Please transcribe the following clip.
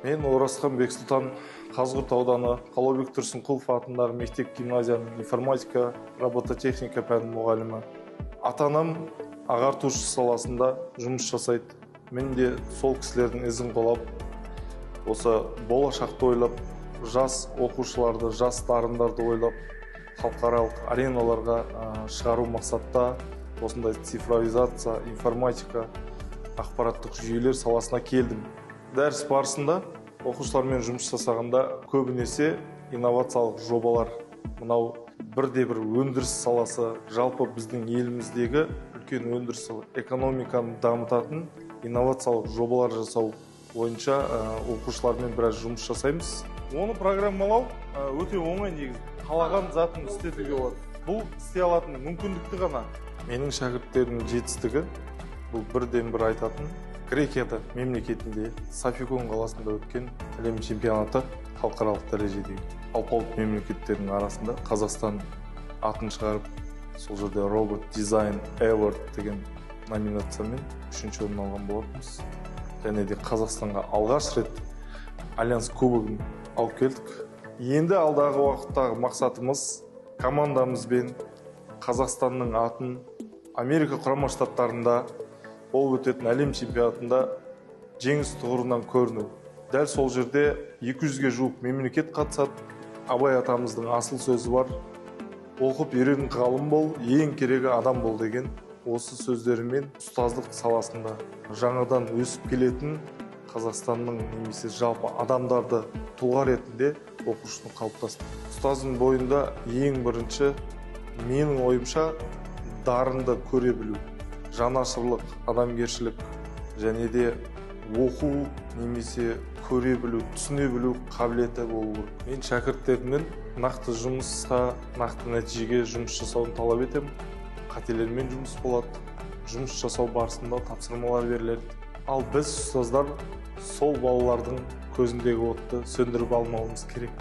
Мен Оразхан Бексұлтан, Қазығұрт ауданы Қалаубек Тұрсынқұлов атындағы мектеп-гимназияның информатика, робототехника пәні мұғалімі. Ата-анам ағартушы саласында жұмыс жасайды. Мен де сол кісілердің ізін қолап, осы болашақты ойлап, жас оқушыларды, жас дарындарды ойлап, халықаралық ареналарға шығару мақсатта осындай цифровизация, информатика, ақпараттық жүйелер саласына келдім. Дәріс барысында оқушылармен жұмыс жасағанда көбінесе инновациялық жобалар, мынау бірде-бір өндіріс саласы, жалпы біздің еліміздегі үлкен өндіріс экономиканы дамытатын инновациялық жобалар жасау бойынша оқушылармен біраз жұмыс жасаймыз. Оны программалау өте оңай негізі. Қалаған затын істетуге болады. Бұл істей алатын мүмкіндікті ғана. Менің шәкірттерімнің жетістігі бұл бірден-бір айтатын Грекияда мемлекетінде Сафикон қаласында өткен әлем чемпионаты халықаралық дәрежедегі алпауыт мемлекеттердің арасында Қазақстан атын шығарып, сол жерде робот дизайн Award деген номинациямен 3-ші орын алған болатынбыз. Және де Қазақстанға алғаш рет Альянс кубогын алып келдік. Енді алдағы уақыттағы мақсатымыз командамызбен Қазақстанның атын Америка құрама штаттарында болып өтетін әлем чемпионатында жеңіс тұғырынан көріну. Дәл сол жерде 200-ге жуық мемлекет қатысады. Абай атамыздың асыл сөзі бар: оқып үйрен ғалым бол, ең керегі адам бол деген осы сөздерімен ұстаздық саласында жаңадан өсіп келетін Қазақстанның немесе жалпы адамдарды тұлға ретінде оқушыны қалыптастырды. Ұстаздың бойында ең бірінші менің ойымша дарынды көре білу, жанашырлық, адамгершілік және де оқу немесе көре білу, түсіне білу қабілеті болу керек. Мен шәкірттерімнен нақты жұмысқа, нақты нәтижеге жұмыс жасауын талап етемін. Қателермен жұмыс болады. Жұмыс жасау барысында тапсырмалар беріледі. Ал біз ұстаздар сол балалардың көзіндегі отты сөндіріп алмауымыз керек.